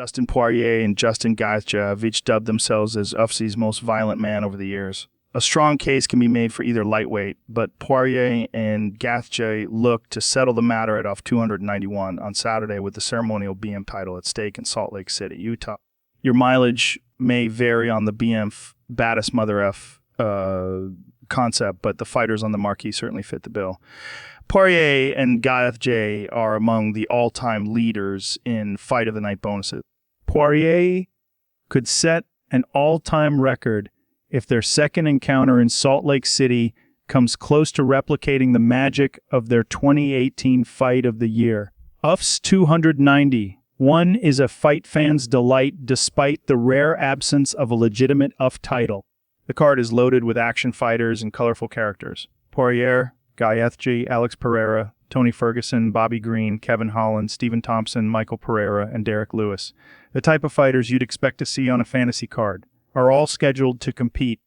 Dustin Poirier and Justin Gaethje have each dubbed themselves as UFC's most violent man over the years. A strong case can be made for either lightweight, but Poirier and Gaethje look to settle the matter at UF 291 on Saturday with the ceremonial BM title at stake in Salt Lake City, Utah. Your mileage may vary on the BM baddest mother F concept, but the fighters on the marquee certainly fit the bill. Poirier and Gaethje are among the all-time leaders in fight of the night bonuses. Poirier could set an all-time record if their second encounter in Salt Lake City comes close to replicating the magic of their 2018 fight of the year. UF's 290. One is a fight fan's delight despite the rare absence of a legitimate UF title. The card is loaded with action fighters and colorful characters. Poirier, Gaethje, Alex Pereira, Tony Ferguson, Bobby Green, Kevin Holland, Stephen Thompson, Michael Pereira, and Derrick Lewis. The type of fighters you'd expect to see on a fantasy card are all scheduled to compete.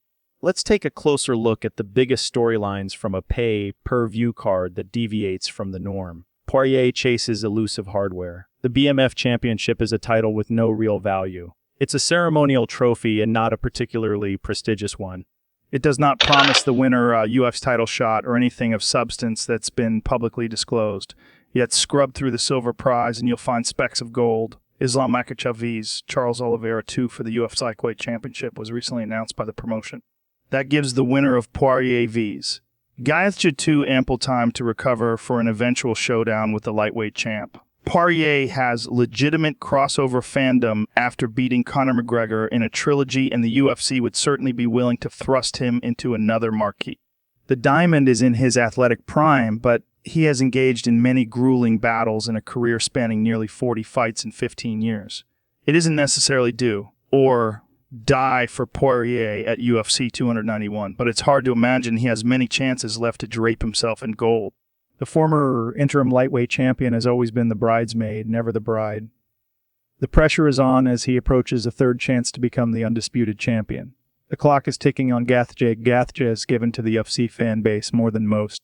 Let's take a closer look at the biggest storylines from a pay-per-view card that deviates from the norm. Poirier chases elusive hardware. The BMF Championship is a title with no real value. It's a ceremonial trophy and not a particularly prestigious one. It does not promise the winner a UFC title shot or anything of substance that's been publicly disclosed. Yet scrub through the silver prize and you'll find specks of gold. Islam Makhachev vs. Charles Oliveira 2 for the UFC Lightweight Championship was recently announced by the promotion. That gives the winner of Poirier vs. Gaethje 2 ample time to recover for an eventual showdown with the lightweight champ. Poirier has legitimate crossover fandom after beating Conor McGregor in a trilogy, and the UFC would certainly be willing to thrust him into another marquee. The Diamond is in his athletic prime, but he has engaged in many grueling battles in a career spanning nearly 40 fights in 15 years. It isn't necessarily do or die for Poirier at UFC 291, but it's hard to imagine he has many chances left to drape himself in gold. The former interim lightweight champion has always been the bridesmaid, never the bride. The pressure is on as he approaches a third chance to become the undisputed champion. The clock is ticking on Gaethje. Gaethje is given to the UFC fan base more than most.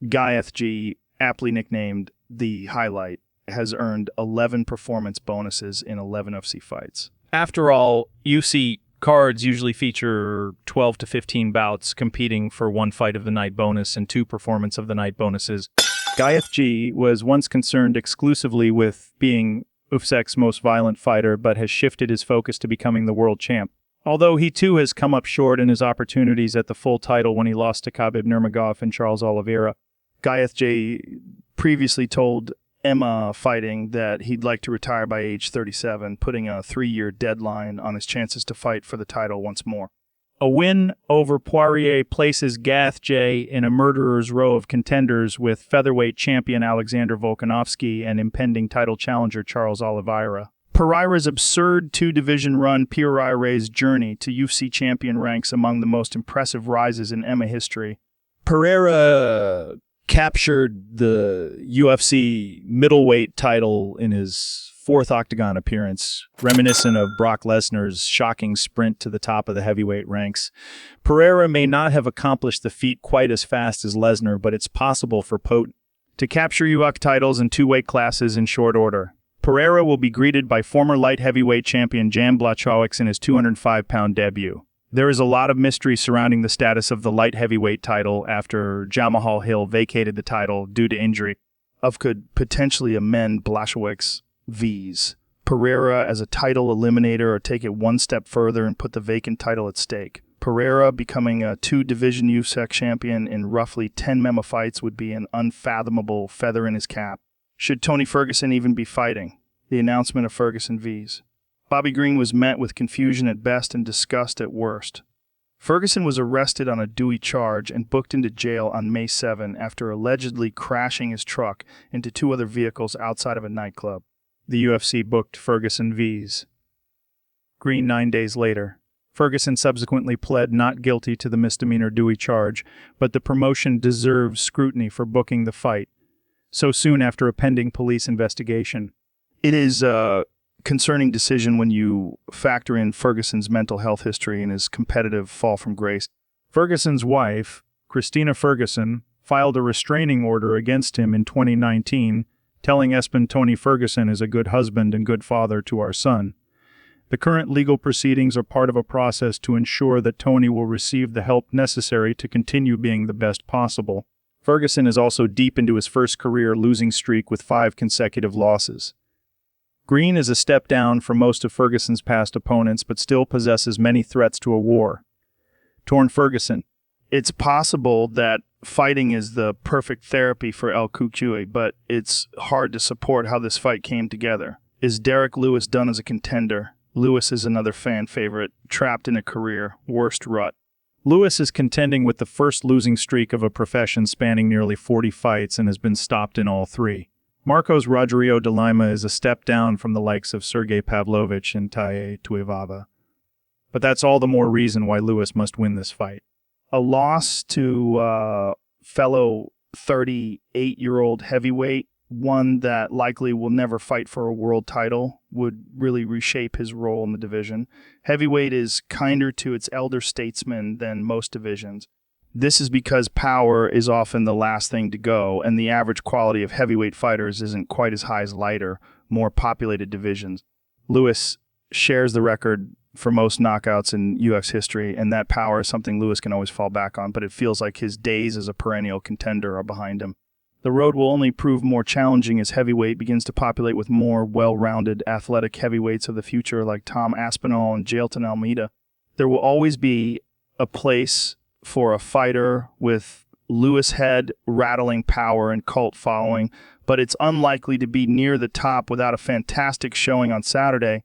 Gaethje, aptly nicknamed the Highlight, has earned 11 performance bonuses in 11 UFC fights. After all, UFC cards usually feature 12 to 15 bouts competing for one fight of the night bonus and 2 performance of the night bonuses. Gaethje was once concerned exclusively with being UFC's most violent fighter, but has shifted his focus to becoming the world champ. Although he too has come up short in his opportunities at the full title when he lost to Khabib Nurmagomedov and Charles Oliveira. Gaethje previously told Emma Fighting that he'd like to retire by age 37, putting a 3-year deadline on his chances to fight for the title once more. A win over Poirier places Gaethje in a murderer's row of contenders with featherweight champion Alexander Volkanovski and impending title challenger Charles Oliveira. Pereira's absurd 2-division run Poirier's journey to UFC champion ranks among the most impressive rises in MMA history. Pereira captured the UFC middleweight title in his 4th Octagon appearance, reminiscent of Brock Lesnar's shocking sprint to the top of the heavyweight ranks. Pereira may not have accomplished the feat quite as fast as Lesnar, but it's possible for Potent to capture UFC titles in 2 weight classes in short order. Pereira will be greeted by former light heavyweight champion Jan Blachowicz in his 205-pound debut. There is a lot of mystery surrounding the status of the light heavyweight title after Jamahal Hill vacated the title due to injury. Could potentially amend Blachowicz vs. Pereira as a title eliminator or take it one step further and put the vacant title at stake. Pereira becoming a 2-division UFC champion in roughly 10 MMA fights would be an unfathomable feather in his cap. Should Tony Ferguson even be fighting? The announcement of Ferguson vs. Bobby Green was met with confusion at best and disgust at worst. Ferguson was arrested on a Dewey charge and booked into jail on May 7 after allegedly crashing his truck into 2 other vehicles outside of a nightclub. The UFC booked Ferguson vs. Green 9 days later. Ferguson subsequently pled not guilty to the misdemeanor Dewey charge, but the promotion deserves scrutiny for booking the fight so soon after a pending police investigation. It is concerning decision when you factor in Ferguson's mental health history and his competitive fall from grace. Ferguson's wife, Christina Ferguson, filed a restraining order against him in 2019, telling ESPN Tony Ferguson is a good husband and good father to our son. The current legal proceedings are part of a process to ensure that Tony will receive the help necessary to continue being the best possible. Ferguson is also deep into his first career losing streak with 5 consecutive losses. Green is a step down from most of Ferguson's past opponents, but still possesses many threats to a war. Torn Ferguson. It's possible that fighting is the perfect therapy for El Cucuy, but it's hard to support how this fight came together. Is Derrick Lewis done as a contender? Lewis is another fan favorite, trapped in a career worst rut. Lewis is contending with the first losing streak of a profession spanning nearly 40 fights and has been stopped in all 3. Marcos Rogerio de Lima is a step down from the likes of Sergey Pavlovich and Taye Tuivasa. But that's all the more reason why Lewis must win this fight. A loss to fellow 38-year-old heavyweight, one that likely will never fight for a world title, would really reshape his role in the division. Heavyweight is kinder to its elder statesmen than most divisions. This is because power is often the last thing to go, and the average quality of heavyweight fighters isn't quite as high as lighter, more populated divisions. Lewis shares the record for most knockouts in UFC history, and that power is something Lewis can always fall back on, but it feels like his days as a perennial contender are behind him. The road will only prove more challenging as heavyweight begins to populate with more well-rounded athletic heavyweights of the future like Tom Aspinall and Jailton Almeida. There will always be a place for a fighter with Lewis head, rattling power, and cult following, but it's unlikely to be near the top without a fantastic showing on Saturday.